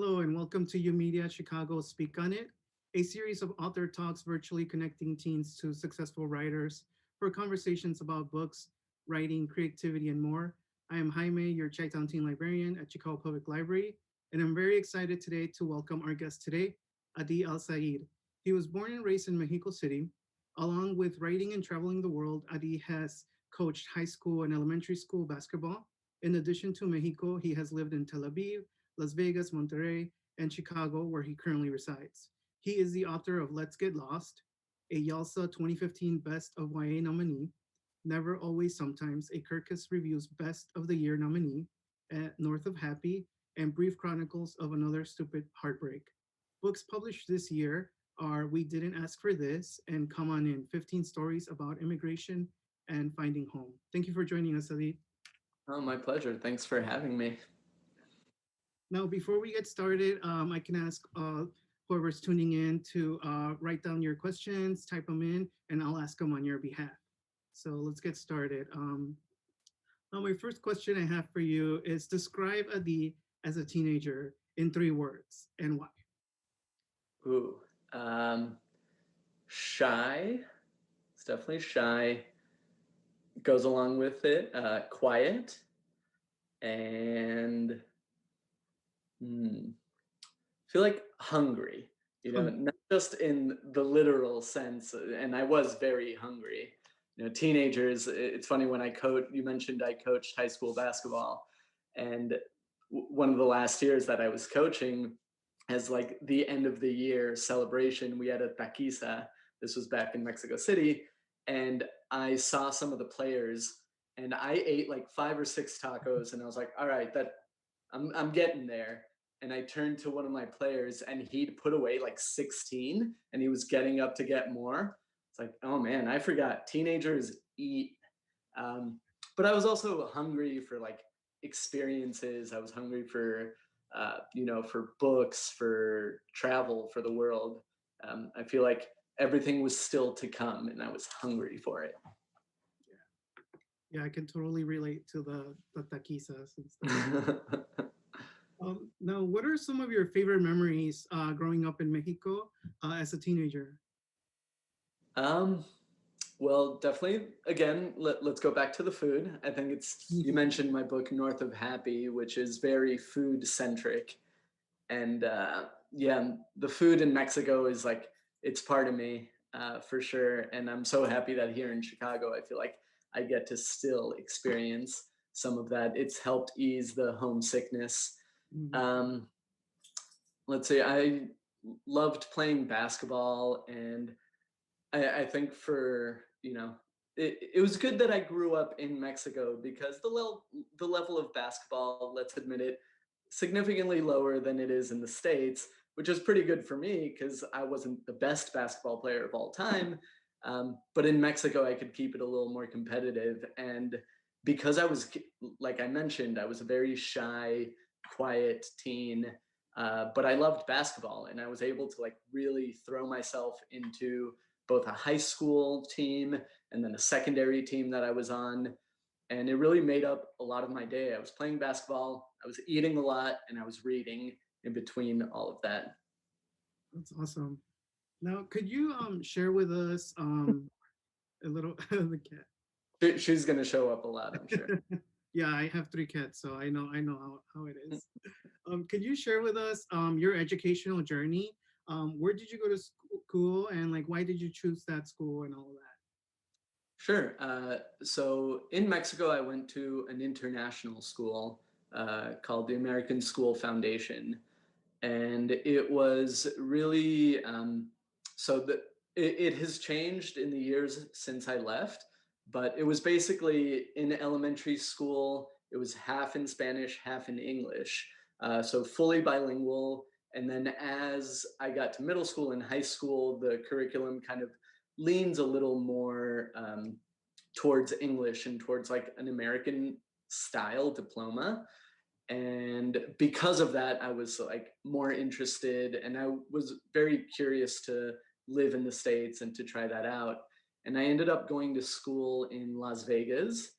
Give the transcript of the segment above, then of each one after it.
Hello and welcome to U Media Chicago Speak on It, a series of author talks virtually connecting teens to successful writers for conversations about books, writing, creativity, and more. I am Jaime, your Chi-Town Teen Librarian at Chicago Public Library, and I'm very excited today to welcome our guest today, Adi Alsaid. He was born and raised in Mexico City. Along with writing and traveling the world, Adi has coached high school and elementary school basketball. In addition to Mexico, he has lived in Tel Aviv, Las Vegas, Monterrey, and Chicago, where he currently resides. He is the author of Let's Get Lost, a YALSA 2015 Best of YA nominee, Never Always Sometimes, a Kirkus Reviews Best of the Year nominee, at North of Happy, and Brief Chronicles of Another Stupid Heartbreak. Books published this year are We Didn't Ask for This and Come On In, 15 stories about immigration and finding home. Thank you for joining us, Adi. Oh, my pleasure. Thanks for having me. Now, before we get started, I can ask whoever's tuning in to write down your questions, type them in, and I'll ask them on your behalf. So let's get started. Now, my first question I have for you is describe Adi as a teenager in 3 words and why. Ooh, um, shy. It's definitely shy. Goes along with it. Quiet and feel like hungry. Not just in the literal sense. And I was very hungry. Teenagers. It's funny when I coach. You mentioned I coached high school basketball, and one of the last years that I was coaching, as like the end of the year celebration, we had a taquiza. This was back in Mexico City, and I saw some of the players, and I ate like 5 or 6 tacos, and I was like, all right, that I'm getting there. And I turned to one of my players, and he'd put away like 16, and he was getting up to get more. It's like, oh man, I forgot. Teenagers eat. But I was also hungry for like experiences. I was hungry for for books, for travel, for the world. I feel like everything was still to come, and I was hungry for it. Yeah, I can totally relate to the taquizas and stuff. Now, what are some of your favorite memories growing up in Mexico as a teenager? um, well, definitely. Again, let's go back to the food. I think you mentioned my book North of Happy, which is very food centric, and yeah, the food in Mexico is like it's part of me for sure. And I'm so happy that here in Chicago, I feel like I get to still experience some of that. It's helped ease the homesickness. Mhm. Um, let's say I loved playing basketball, and I think for it was good that I grew up in Mexico because the level of basketball, let's admit it, significantly lower than it is in the States, which is pretty good for me because I wasn't the best basketball player of all time. But in Mexico, I could keep it a little more competitive. And because like I mentioned, I was a very shy, quiet teen, but I loved basketball, and I was able to like really throw myself into both a high school team and then a secondary team that I was on. And it really made up a lot of my day. I was playing basketball, I was eating a lot, and I was reading in between all of that. That's awesome. Now, could you share with us a little the cat? She's going to show up a lot, I'm sure. Yeah, I have 3 cats, so I know how it is. Could you share with us your educational journey? Where did you go to school, and like why did you choose that school and all of that? Sure. So in Mexico, I went to an international school called the American School Foundation. And it was really, so that it has changed in the years since I left, but it was basically in elementary school, it was half in Spanish, half in English. So fully bilingual. And then as I got to middle school and high school, the curriculum kind of leans a little more towards English and towards like an American style diploma. And because of that, I was like more interested, and I was very curious to live in the States and to try that out. And I ended up going to school in Las Vegas,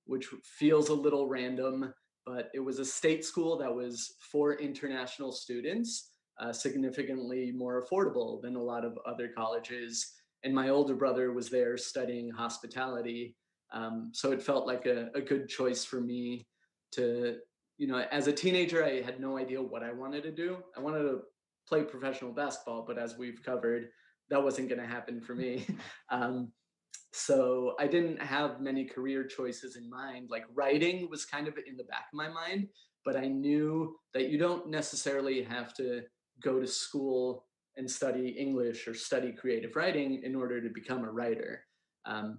which feels a little random but it was a state school that was for international students, significantly more affordable than a lot of other colleges. And my older brother was there studying hospitality. So it felt like a good choice for me to, as a teenager, I had no idea what I wanted to do. I wanted to play professional basketball, but as we've covered, that wasn't going to happen for me. Um, so I didn't have many career choices in mind. Like writing was kind of in the back of my mind, but I knew that you don't necessarily have to go to school and study English or study creative writing in order to become a writer. Um,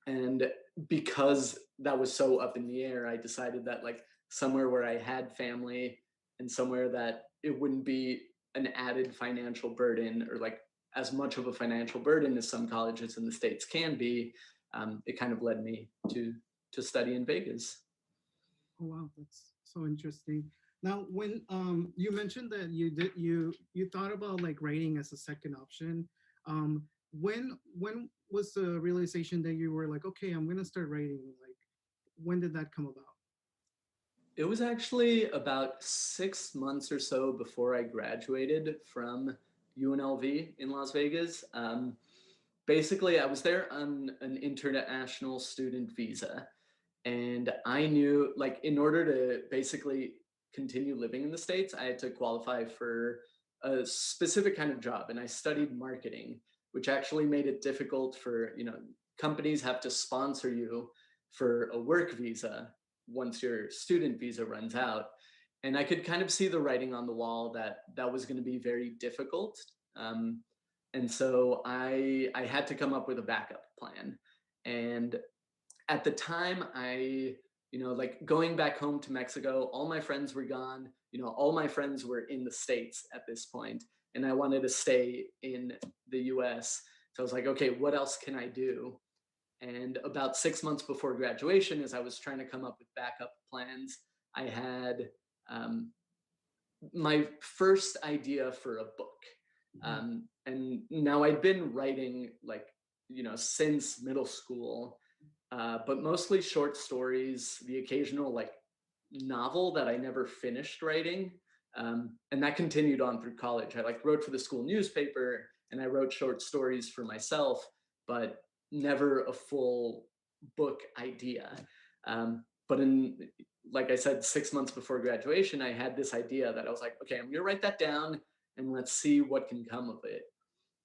and because that was so up in the air, I decided that like somewhere where I had family and somewhere that it wouldn't be an added financial burden or like as much of a financial burden as some colleges in the States can be, it kind of led me to study in Vegas. Oh wow, that's so interesting. Now, when you mentioned that you thought about like writing as a second option, when was the realization that you were like, okay, I'm gonna start writing? Like, when did that come about? It was actually about 6 months or so before I graduated from UNLV in Las Vegas. Basically, I was there on an international student visa. And I knew, like, in order to basically continue living in the States, I had to qualify for a specific kind of job. And I studied marketing, which actually made it difficult for, companies have to sponsor you for a work visa once your student visa runs out. And I could kind of see the writing on the wall that that was going to be very difficult. Um, and so I had to come up with a backup plan. And at the time, like going back home to Mexico, all my friends were gone. All my friends were in the States at this point, and I wanted to stay in the US. So I was like, okay, what else can I do? And about 6 months before graduation, as I was trying to come up with backup plans, I had my first idea for a book. And now I'd been writing like, since middle school, but mostly short stories, the occasional like novel that I never finished writing. And that continued on through college. I like wrote for the school newspaper and I wrote short stories for myself, but never a full book idea. But in, like I said, 6 months before graduation, I had this idea that I was like, okay, I'm gonna write that down and let's see what can come of it.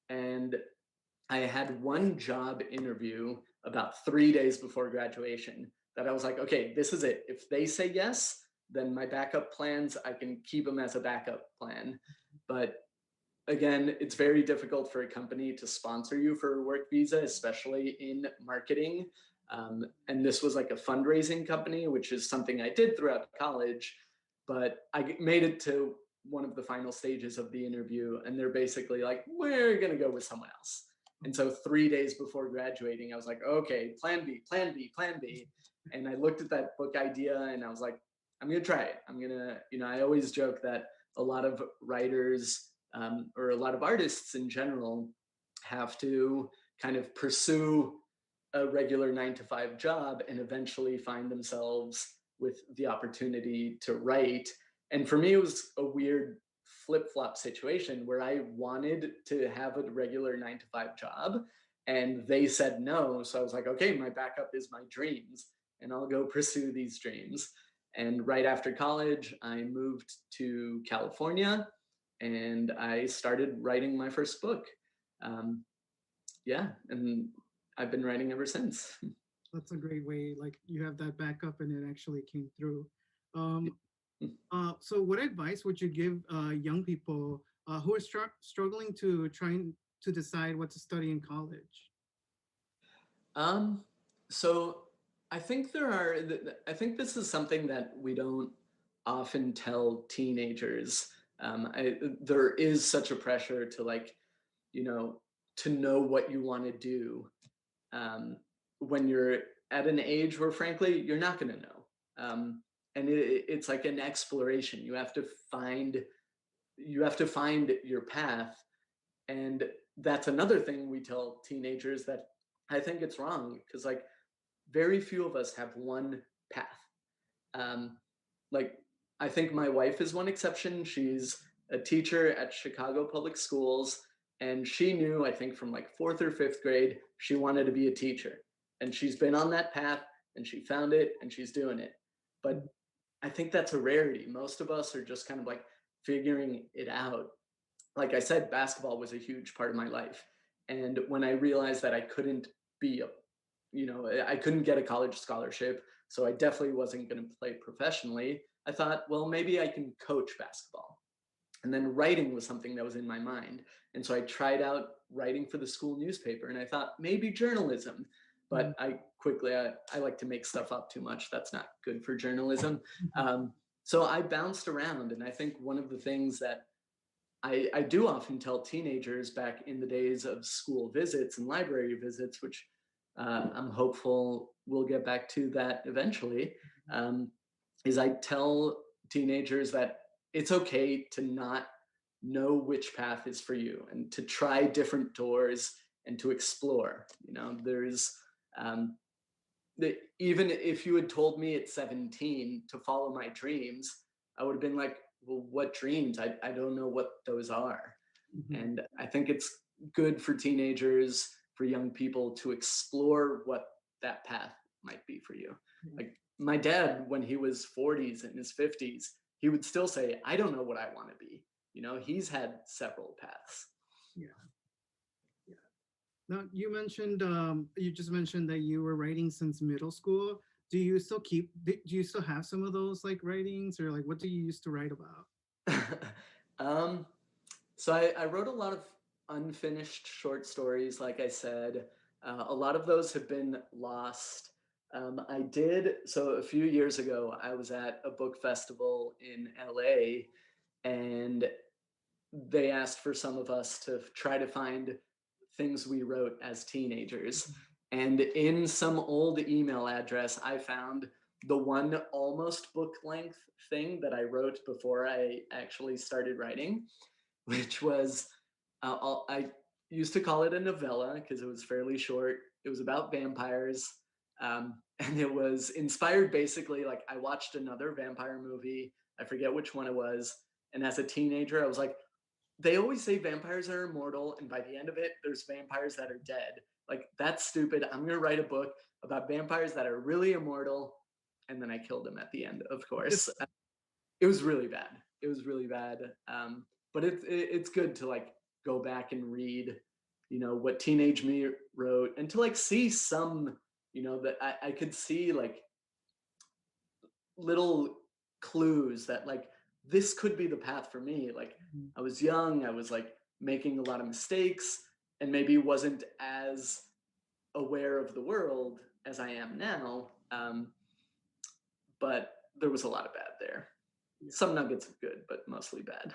And I had one job interview about 3 days before graduation that I was like, okay, this is it. If they say yes, then my backup plans, I can keep them as a backup plan. But again, it's very difficult for a company to sponsor you for a work visa, especially in marketing. And this was like a fundraising company, which is something I did throughout college. But I made it to one of the final stages of the interview, and they're basically like, we're going to go with someone else. And so 3 days before graduating, I was like, okay, plan B, plan B, plan B. And I looked at that book idea and I was like, I'm going to try it. I'm going to, I always joke that a lot of writers or a lot of artists in general have to kind of pursue a regular 9 to 5 job and eventually find themselves with the opportunity to write. And for me, it was a weird flip flop situation where I wanted to have a regular 9 to 5 job and they said no. So I was like, okay, my backup is my dreams and I'll go pursue these dreams. And right after college, I moved to California and I started writing my first book. Um, yeah, and I've been writing ever since. That's a great way. Like you have that backup, and it actually came through. Um, so, what advice would you give young people who are struggling to trying to decide what to study in college? Um, so I think there are, I think this is something that we don't often tell teenagers. There is such a pressure to like, you know, to know what you want to do um, when you're at an age where frankly, you're not going to know. And it's like an exploration. You have to find your path. And that's another thing we tell teenagers that I think it's wrong because like very few of us have one path. Um, like I think my wife is one exception. She's a teacher at Chicago public schools, and she knew, I think, from like fourth or fifth grade, she wanted to be a teacher. And she's been on that path and she found it and she's doing it. But I think that's a rarity. Most of us are just kind of like figuring it out. Like I said, basketball was a huge part of my life. And when I realized that I couldn't be a, I couldn't get a college scholarship, so I definitely wasn't going to play professionally. I thought, well, maybe I can coach basketball. And then writing was something that was in my mind. And so I tried out writing for the school newspaper and I thought maybe journalism. Mm, But I like to make stuff up too much. That's not good for journalism. Um, so I bounced around. And I think one of the things that I do often tell teenagers back in the days of school visits and library visits, which I'm hopeful we'll get back to that eventually, um, is I tell teenagers that it's okay to not know which path is for you and to try different doors and to explore. There's even if you had told me at 17 to follow my dreams, I would have been like, well, what dreams? I don't know what those are. mhm, And I think it's good for teenagers, for young people to explore what that path might be for you. mhm. Like my dad, when he was 40s and his 50s, he would still say, I don't know what I want to be. He's had several paths. Yeah, yeah. Now you just mentioned that you were writing since middle school. Do you still have some of those like writings, or like what do you used to write about? um, so I wrote a lot of unfinished short stories, like I said. A lot of those have been lost. So a few years ago, I was at a book festival in LA, and they asked for some of us to try to find things we wrote as teenagers. And in some old email address, I found the one almost book length thing that I wrote before I actually started writing, which was I used to call it a novella because it was fairly short. It was about vampires. And it was inspired basically, like I watched another vampire movie. I forget which one it was. And as a teenager, I was like, they always say vampires are immortal, and by the end of it, there's vampires that are dead. Like, that's stupid. I'm going to write a book about vampires that are really immortal. And then I killed them at the end, of course. It was really bad. It was really bad. But it's good to like go back and read, what teenage me wrote, and to like see some, that I could see like little clues that like this could be the path for me. Like Mhm. I was young, I was like making a lot of mistakes, and maybe wasn't as aware of the world as I am now. But there was a lot of bad there. Yeah. Some nuggets of good, but mostly bad.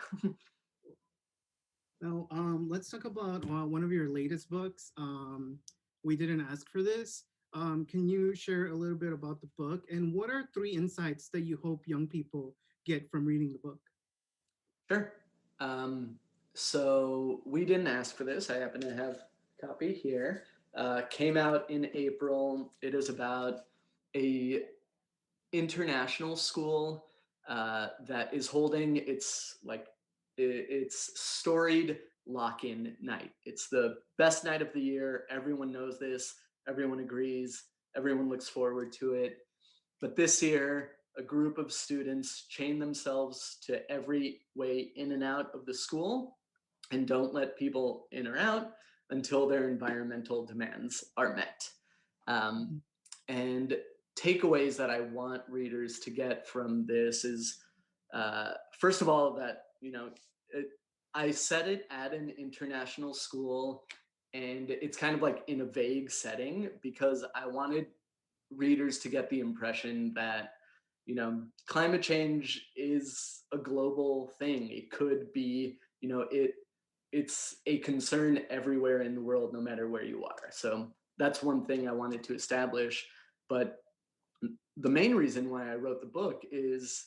Now, let's talk about one of your latest books. We didn't ask for this. Can you share a little bit about the book and what are three insights that you hope young people get from reading the book? Sure. Um, so we didn't ask for this. I happen to have a copy here. Came out in April. It is about a international school that is holding its storied lock-in night. It's the best night of the year. Everyone knows this. Everyone agrees. Everyone looks forward to it. But this year, a group of students chain themselves to every way in and out of the school and don't let people in or out until their environmental demands are met. Um, Mhm. and takeaways that I want readers to get from this is, first of all, that it, I set it at an international school, and it's kind of like in a vague setting because I wanted readers to get the impression that climate change is a global thing. It could be, it's a concern everywhere in the world, no matter where you are. So that's one thing I wanted to establish. But the main reason why I wrote the book is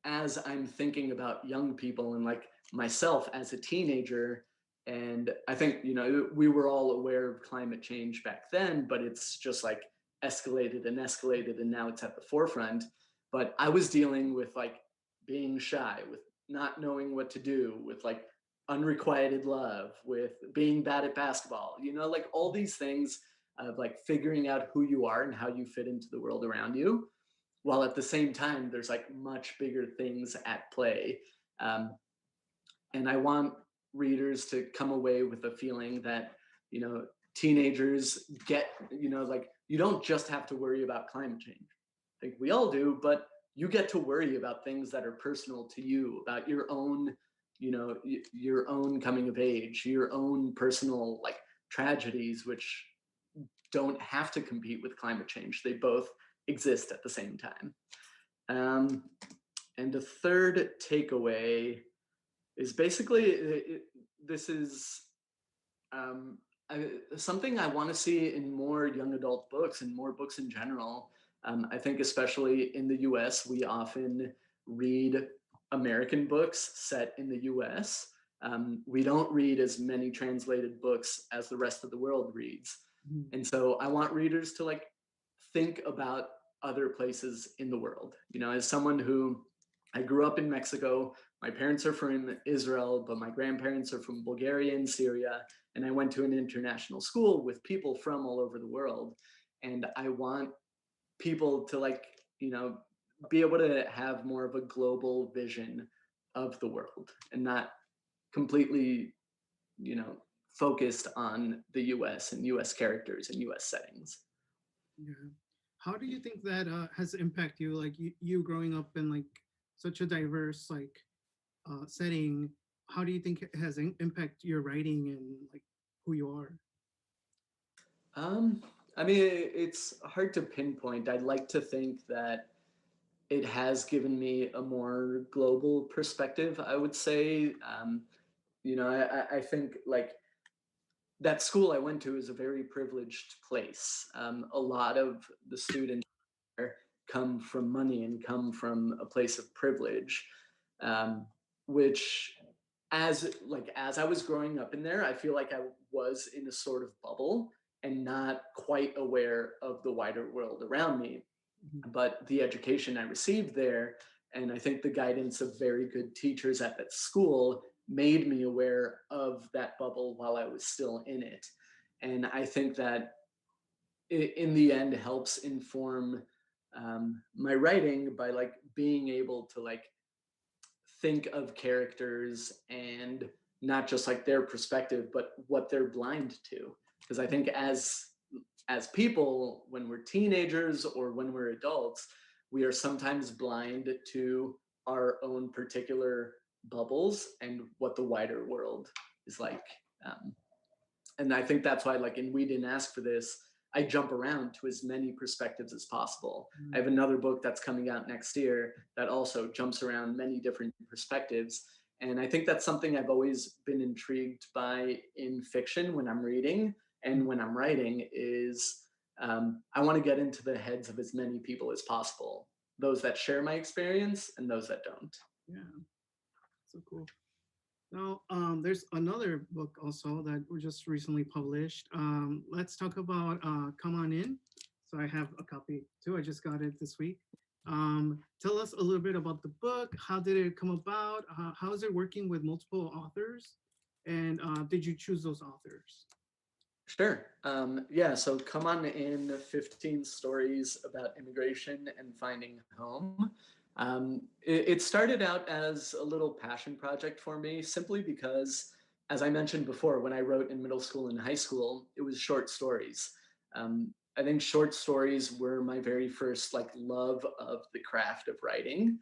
as I'm thinking about young people and like myself as a teenager. And I think, we were all aware of climate change back then, but it's just like escalated and escalated, and now it's at the forefront. but I was dealing with like being shy, with not knowing what to do, with like unrequited love, with being bad at basketball, like all these things of like figuring out who you are and how you fit into the world around you, while at the same time there's like much bigger things at play. um, and I want readers to come away with a feeling that you know teenagers get, like you don't just have to worry about climate change. I think we all do, but you get to worry about things that are personal to you, about your own, your own coming of age, your own personal like tragedies, which don't have to compete with climate change. They both exist at the same time. Um, and the third takeaway is basically this is um, something I want to see in more young adult books and more books in general. I think especially in the US, we often read American books set in the US. We don't read as many translated books as the rest of the world reads. Mhm. And so I want readers to like think about other places in the world. As someone who I grew up in Mexico, my parents are from Israel, but my grandparents are from Bulgaria and Syria. And I went to an international school with people from all over the world. And I want people to like, be able to have more of a global vision of the world and not completely, you know, focused on the US and US characters and US settings. Yeah. How do you think that has impacted you? Like you growing up in like such a diverse like setting. How do you think it has impact your writing and like who you are? Um, I mean, it's hard to pinpoint. I'd like to think that it has given me a more global perspective, I would say. I think like that school I went to is a very privileged place. A lot of the students there come from money and come from a place of privilege, um, which as I was growing up in there, I feel like I was in a sort of bubble and not quite aware of the wider world around me. Mhm. But the education I received there, and I think the guidance of very good teachers at that school, made me aware of that bubble while I was still in it. And I think that in the end helps inform my writing by like being able to like think of characters and not just like their perspective but what they're blind to, because I think as people, when we're teenagers or when we're adults, we are sometimes blind to our own particular bubbles and what the wider world is like. um, and I think that's why, like in We Didn't Ask for This, I jump around to as many perspectives as possible. I Mm. have another book that's coming out next year that also jumps around many different perspectives. And I think that's something I've always been intrigued by in fiction when I'm reading and when I'm writing is I want to get into the heads of as many people as possible, those that share my experience and those that don't. Yeah, so cool. Now, there's another book also that was just recently published. Let's talk about Come On In. So I have a copy too. I just got it this week. Tell us a little bit about the book. How did it come about? How is it working with multiple authors? And did you choose those authors? Sure. Yeah, so Come On In, 15 Stories About Immigration and Finding Home. It started out as a little passion project for me simply because, as I mentioned before, when I wrote in middle school and high school, it was short stories. I think short stories were my very first like love of the craft of writing.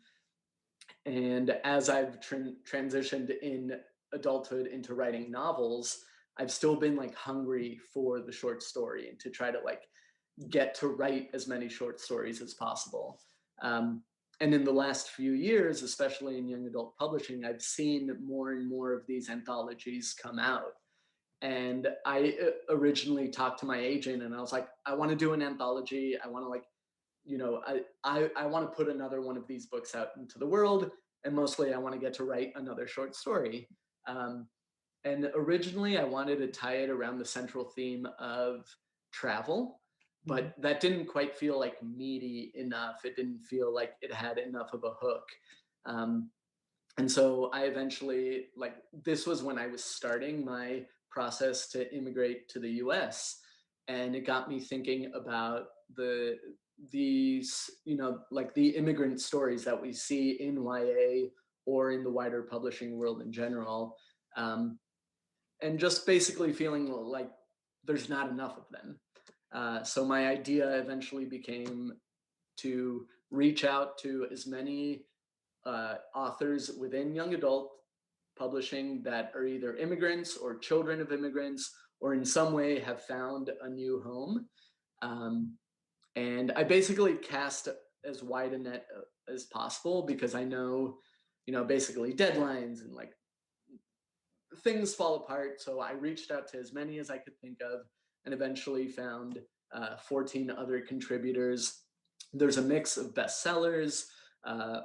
And as I've transitioned in adulthood into writing novels, I've still been like hungry for the short story and to try to like get to write as many short stories as possible. Um, and in the last few years, especially in young adult publishing, I've seen more and more of these anthologies come out. And I originally talked to my agent and I was like, I want to do an anthology. I want to like, I want to put another one of these books out into the world. And mostly I want to get to write another short story. Um, and originally I wanted to tie it around the central theme of travel. Mhm. but that didn't quite feel like meaty enough. It didn't feel like it had enough of a hook. Um, and so I eventually, like, this was when I was starting my process to immigrate to the US. And it got me thinking about these, like the immigrant stories that we see in YA or in the wider publishing world in general. Um, and just basically feeling like there's not enough of them. So my idea eventually became to reach out to as many authors within young adult publishing that are either immigrants or children of immigrants or in some way have found a new home. Um, and I basically cast as wide a net as possible because I know, basically deadlines and like things fall apart. So I reached out to as many as I could think of and eventually found 14 other contributors. There's a mix of bestsellers,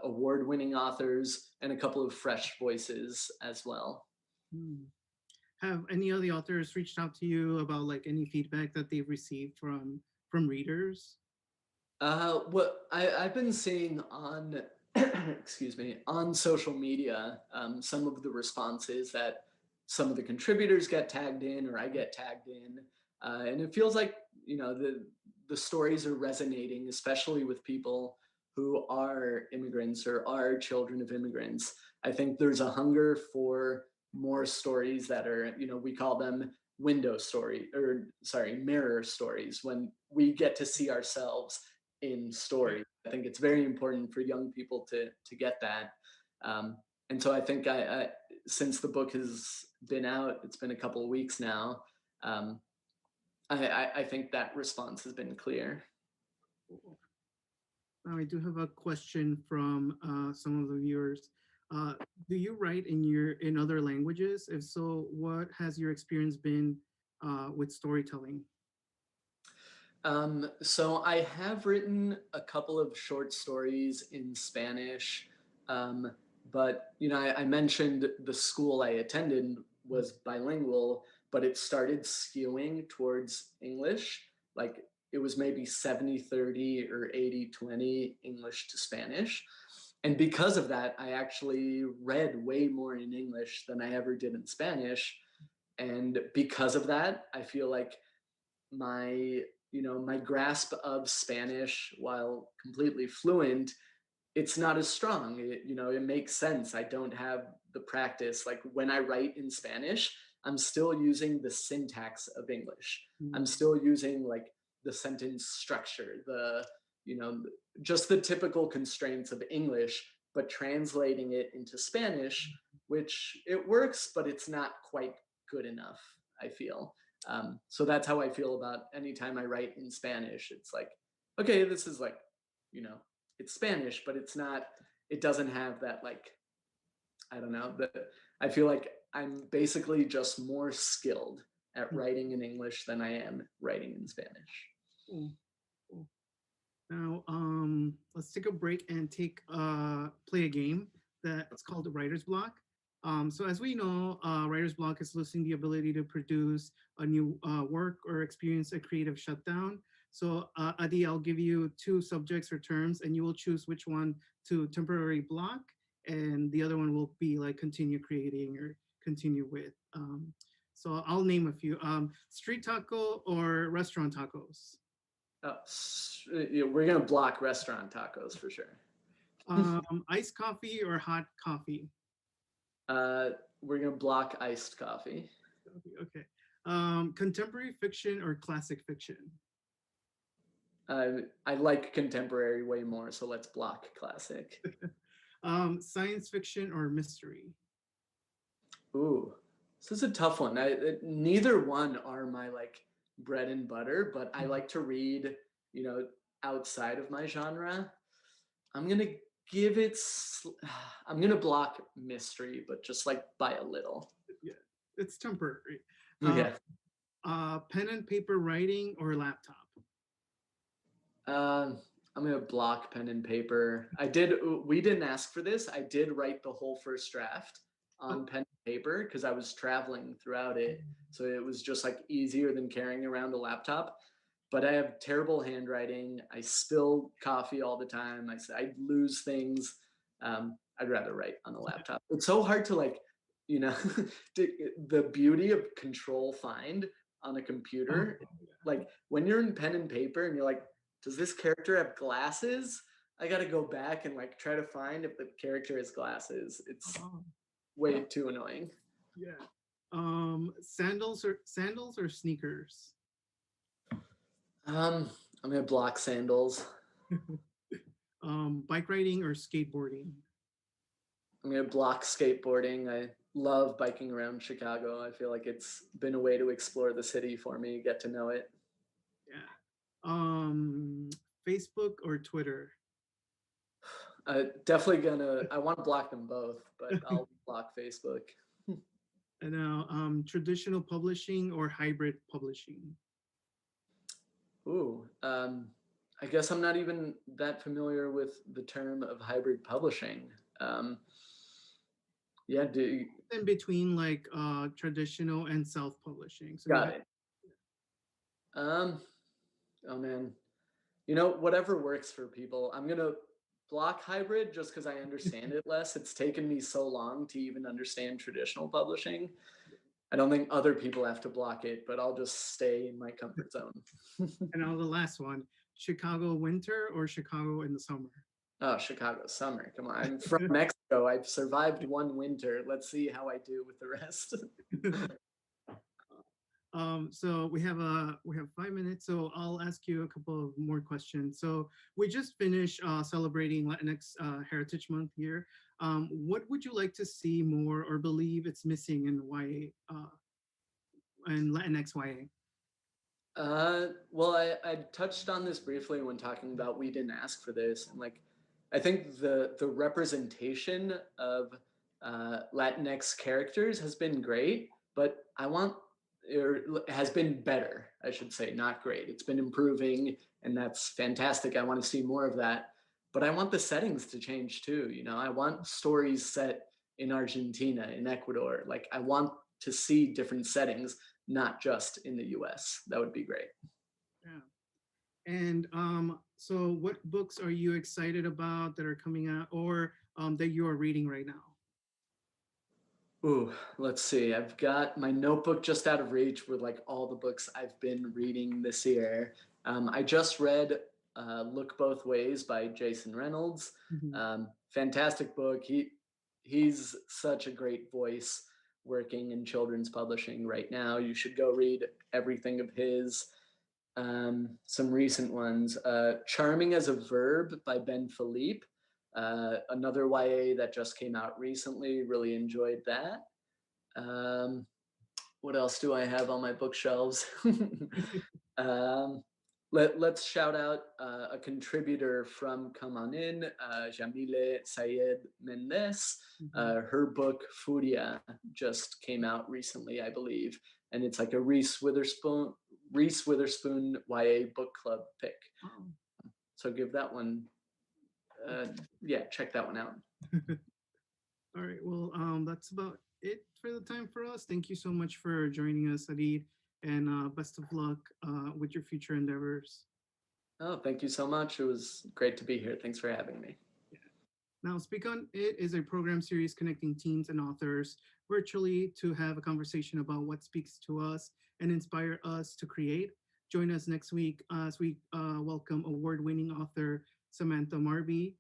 award winning authors, and a couple of fresh voices as well. Mm. Have any of the authors reached out to you about like any feedback that they've received from readers? What I've been seeing on, excuse me, on social media, some of the responses that some of the contributors get tagged in, or I get tagged in, and it feels like the stories are resonating, especially with people who are immigrants or are children of immigrants. I think there's a hunger for more stories that are, we call them window story, or sorry, mirror stories, when we get to see ourselves in story. I think it's very important for young people to get that. Um, and so I think I since the book has been out, it's been a couple of weeks now. Um, I think that response has been clear. Now, I do have a question from some of the viewers. Uh, do you write in other languages? If so, what has your experience been with storytelling? So I have written a couple of short stories in Spanish, um, but I mentioned the school I attended was bilingual, but it started skewing towards English. Like it was maybe 70-30 or 80-20 English to Spanish. And because of that, I actually read way more in English than I ever did in Spanish. And because of that, I feel like my my grasp of Spanish, while completely fluent, it's not as strong. It makes sense. I don't have the practice. Like when I write in Spanish, I'm still using the syntax of English. I'm Mm. still using like the sentence structure, you know just the typical constraints of English, but translating it into Spanish, which it works, but it's not quite good enough, I feel. So that's how I feel about anytime I write in Spanish. It's like, okay, this is like, you know, it's Spanish, but it's not, it doesn't have that like, I don't know, I feel like I'm basically just more skilled at writing in English than I am writing in Spanish. Cool, cool. Now, let's take a break and play a game that's called the Writer's Block. So as we know, Writer's Block is losing the ability to produce a new work or experience a creative shutdown. So Adi, I'll give you two subjects or terms, and you will choose which one to temporarily block, and the other one will be like continue creating or continue with. So I'll name a few: street taco or restaurant tacos. Yeah, we're gonna block restaurant tacos for sure. Iced coffee or hot coffee? Uh, we're gonna block iced coffee. Okay. Contemporary fiction or classic fiction? I like contemporary way more, so let's block classic. Science fiction or mystery? Ooh, this is a tough one. Neither one are my like bread and butter, but I like to read, you know, outside of my genre. I'm gonna give it. I'm gonna block mystery, but just like by a little. Yeah, it's temporary. Uh, Yeah. pen and paper writing or laptop? Um, I'm gonna block pen and paper. I did. We didn't ask for this. I did write the whole first draft Oh, on pen and paper because I was traveling throughout it, so it was just like easier than carrying around a laptop. but I have terrible handwriting. I spill coffee all the time. I lose things. I'd rather write on a laptop. It's so hard to like, you know, the beauty of control find on a Oh, computer. Like when you're in pen and paper and you're like, does this character have glasses? I got to go back and like try to find if the character has glasses. It's oh, way too annoying. yeah. Sandals or sneakers? Um, I'm gonna block sandals. Bike riding or skateboarding? I'm gonna block skateboarding. I love biking around Chicago. I feel like it's been a way to explore the city for me, get to know it. Yeah. Um, Facebook or Twitter? Definitely gonna. I want to block them both, but I'll block Facebook. And now, traditional publishing or hybrid publishing? Ooh, I guess I'm not even that familiar with the term of hybrid publishing. Um, yeah, In between like traditional and self-publishing. So you got have it. Um, oh man, whatever works for people. I'm gonna block hybrid just because I understand it less. It's taken me so long to even understand traditional publishing. I don't think other people have to block it, but I'll just stay in my comfort zone. and now the last one, Chicago winter or Chicago in the summer? Oh, Chicago summer. Come on. I'm from Mexico. I've survived one winter. Let's see how I do with the rest. So we have 5 minutes. So I'll ask you a couple of more questions. So we just finished celebrating Latinx Heritage Month here. What would you like to see more or believe it's missing in YA and Latinx YA? Well, I touched on this briefly when talking about we didn't ask for this, and like, I think the representation of Latinx characters has been great, but I want or has been better, I should say, not great. It's been improving, and that's fantastic. I want to see more of that, but I want the settings to change too. I want stories set in Argentina, in Ecuador. Like, I want to see different settings, not just in the US. That would be great. Yeah. And so what books are you excited about that are coming out or that you are reading right now? Ooh, let's see. I've got my notebook just out of reach with like all the books I've been reading this year. I just read Look Both Ways by Jason Reynolds. Mhm. Fantastic book. He's such a great voice working in children's publishing right now. You should go read everything of his. Some recent ones. Charming as a Verb by Ben Philippe. Another YA that just came out recently. Really enjoyed that. Um, what else do I have on my bookshelves? um, let's shout out a contributor from Come On In, Jamile Sayed Mendez. Mhm. Her book Furia just came out recently, I believe, and it's like a Reese Witherspoon YA book club pick. Oh. So give that one, yeah, check that one out. All right. Well, that's about it for the time for us. Thank you so much for joining us, Adid, and best of luck with your future endeavors. Oh, thank you so much. It was great to be here. Thanks for having me. Yeah. Now, Speak On It is a program series connecting teams and authors virtually to have a conversation about what speaks to us and inspire us to create. Join us next week as we welcome award-winning author Samantha Marby,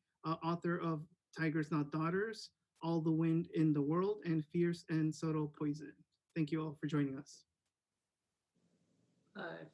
author of Tigers Not Daughters, All the Wind in the World, and Fierce and Subtle Poison. Thank you all for joining us. Bye.